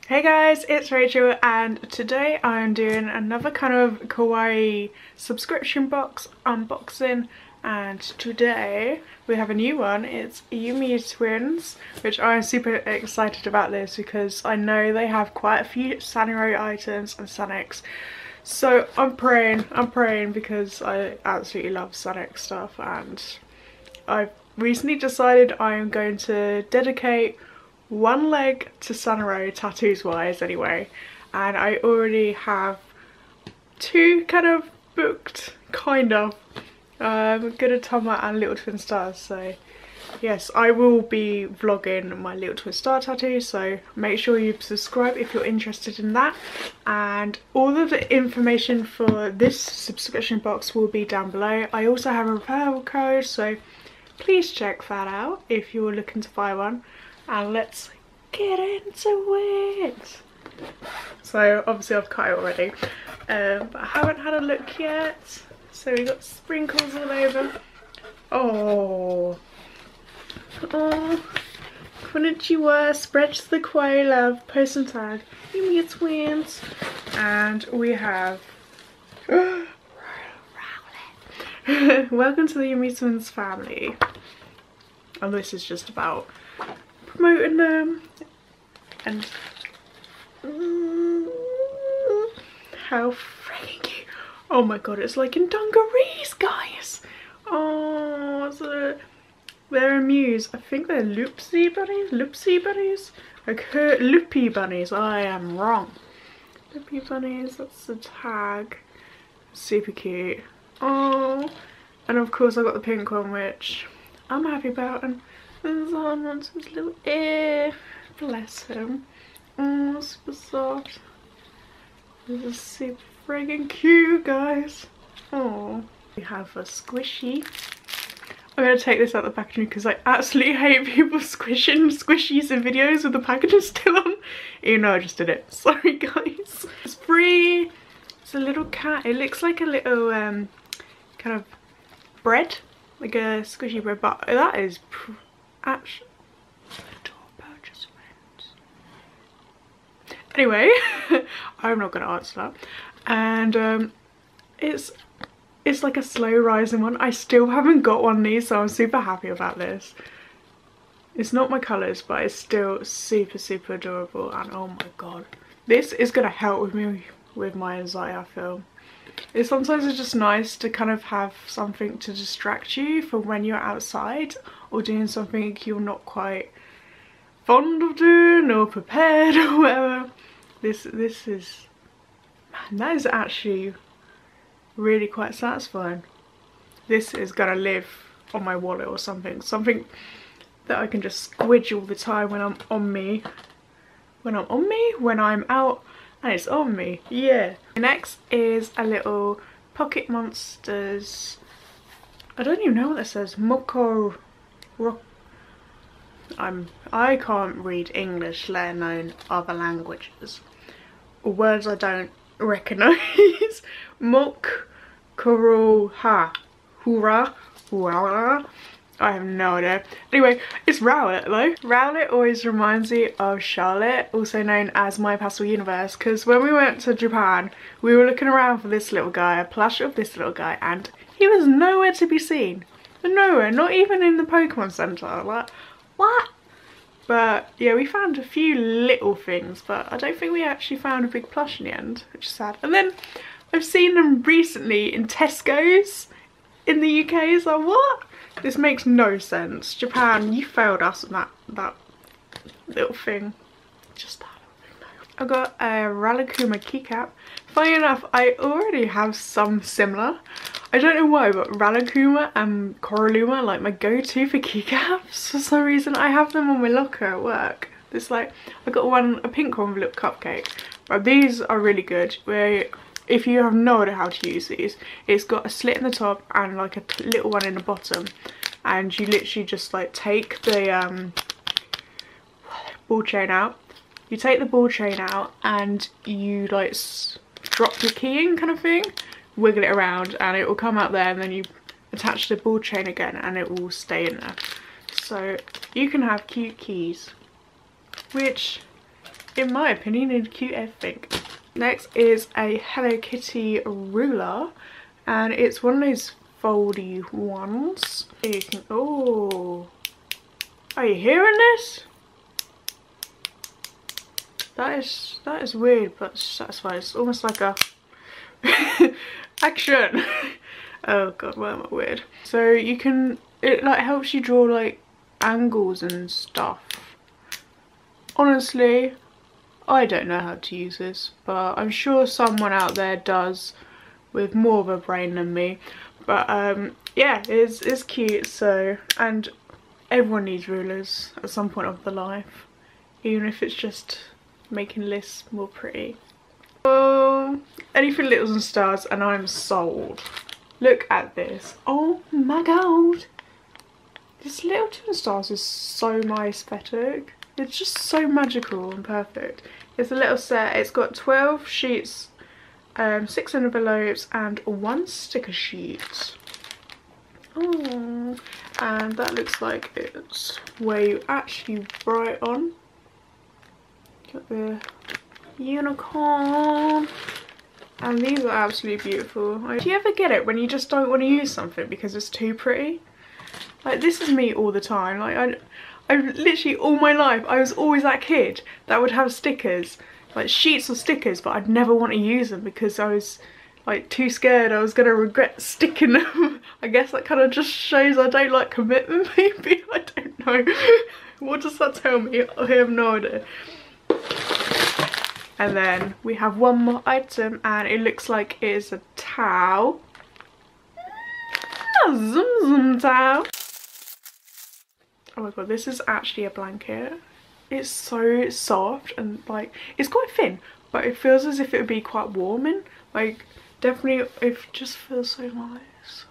Hey guys, it's Rachel and today I'm doing another kind of Kawaii subscription box unboxing, and today we have a new one. It's Yumetwins, which I'm super excited about this because I know they have quite a few Sanrio items and Sonics. So I'm praying because I absolutely love Sonic stuff, and I've recently decided I'm going to dedicate one leg to Sanrio tattoos wise anyway, and I already have two kind of booked, Good Tama and Little Twin Stars. So yes, I will be vlogging my Little Twin Star tattoo, so make sure you subscribe if you're interested in that, and all of the information for this subscription box will be down below. I also have a referral code, so please check that out if you're looking to buy one. And let's get into it. So obviously I've cut it already, but I haven't had a look yet. So we got sprinkles all over. Oh, konnichiwa, spreads the Kawaii love, post and tag, Yumetwins, and we have welcome to the Yumetwins family. And this is just about promoting them and how freaking cute. Oh my god, it's like in dungarees, guys. Oh, so they're amused. I think they're loopsy bunnies, like loopy bunnies. I am wrong. Loopy bunnies, that's the tag. Super cute. Oh, and of course I got the pink one, which I'm happy about, and there's on his little ear. Bless him. Oh, super soft. This is super friggin' cute, guys. Oh, we have a squishy. I'm gonna take this out of the packaging because I absolutely hate people squishing squishies in videos with the packaging still on. Even though I just did it. Sorry, guys. It's free. It's a little cat. It looks like a little kind of bread, like a squishy bread, but that is actually purchase friends. Anyway, I'm not gonna answer that. And it's like a slow rising one. I still haven't got one of these, so I'm super happy about this. It's not my colours, but it's still super adorable, and oh my god, this is gonna help with me with my anxiety, I feel. It's sometimes it's just nice to kind of have something to distract you from when you're outside or doing something you're not quite fond of doing or prepared or whatever. This is, man, that is actually really quite satisfying. This is gonna live on my wallet or something that I can just squidge all the time when I'm on me, when I'm out and it's on me. Yeah. Next is a little Pocket Monsters. I don't even know what that says. Moko Rock. I can't read English, let alone other languages or words I don't recognise. Mok Kuroha Hura Hura. I have no idea. Anyway, it's Rowlet though. Rowlet always reminds me of Charlotte, also known as My Pastel Universe, because when we went to Japan, we were looking around for this little guy, a plush of this little guy, and he was nowhere to be seen. Nowhere, not even in the Pokemon Center. Like, what? But yeah, we found a few little things, but I don't think we actually found a big plush in the end, which is sad. And then I've seen them recently in Tesco's in the UK, so what? This makes no sense. Japan, you failed us on that little thing. Just that little thing. I got a Ralakuma keycap. Funny enough, I already have some similar. I don't know why, but Ralakuma and Koraluma are like my go-to for keycaps. For some reason, I have them on my locker at work. It's like, I got a pink one with a little cupcake. But these are really good. Where if you have no idea how to use these, it's got a slit in the top and like a little one in the bottom, and you literally just like take the ball chain out. You take the ball chain out and you like drop your key in kind of thing, wiggle it around, and it will come out there, and then you attach the ball chain again and it will stay in there. So you can have cute keys, which in my opinion, in cute everything. Next is a Hello Kitty ruler, and it's one of those foldy ones. You can, oh, are you hearing this? That is weird but satisfying. It's almost like a action. Oh god, why am I weird? So you can, it like helps you draw like angles and stuff. Honestly, I don't know how to use this, but I'm sure someone out there does with more of a brain than me. But yeah, it's cute. So, and everyone needs rulers at some point of their life, even if it's just making lists more pretty. Oh, anything littles and stars and I'm sold. Look at this. Oh my god, this little twin stars is so my aesthetic. It's just so magical and perfect. It's a little set. It's got 12 sheets, 6 envelopes and 1 sticker sheet. Oh, and that looks like it's where you actually write on. Got the unicorn. And these are absolutely beautiful. Do you ever get it when you just don't want to use something because it's too pretty? Like, this is me all the time. Like, I literally all my life, I was always that kid that would have stickers, like sheets of stickers, but I'd never want to use them because I was like too scared I was going to regret sticking them. I guess that kind of just shows I don't like commitment, maybe. I don't know. What does that tell me? I have no idea. And then we have one more item and it looks like it is a towel. Zoom zoom towel. Oh my god, this is actually a blanket. It's so soft and like, it's quite thin, but it feels as if it would be quite warming. Like, definitely, it just feels so nice.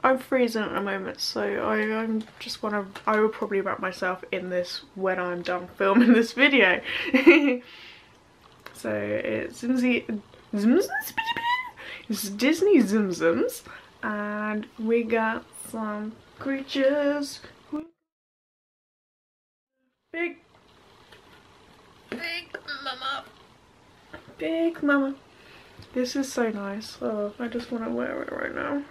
I'm freezing at the moment, so I just want to, I will probably wrap myself in this when I'm done filming this video. So it's it's Disney Zoom Zooms, and we got some creatures. Big mama. Big mama. This is so nice. Oh, I just want to wear it right now.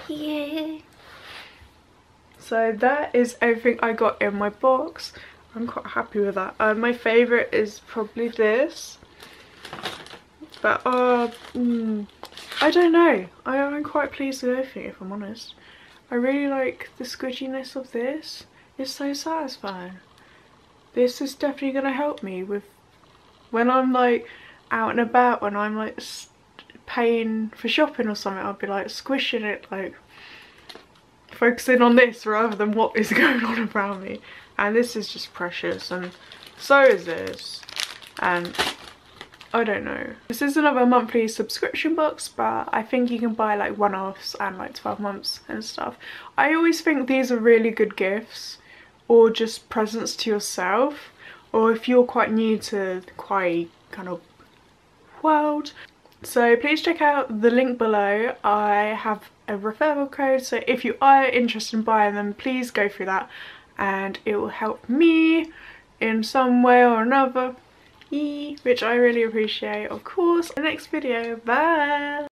Yeah. So that is everything I got in my box. I'm quite happy with that. My favourite is probably this. But I don't know. I'm quite pleased with everything, if I'm honest. I really like the squishiness of this. It's so satisfying. This is definitely going to help me with when I'm like out and about, when I'm like paying for shopping or something. I'll be like squishing it, like focusing on this rather than what is going on around me. And this is just precious, and so is this. And I don't know. This is another monthly subscription box, but I think you can buy like one-offs and like 12 months and stuff. I always think these are really good gifts, or just presents to yourself, or if you're quite new to the Kawaii kind of world. So please check out the link below. I have a referral code, so if you are interested in buying them, please go through that and it will help me in some way or another, which I really appreciate, of course. In the next video, bye!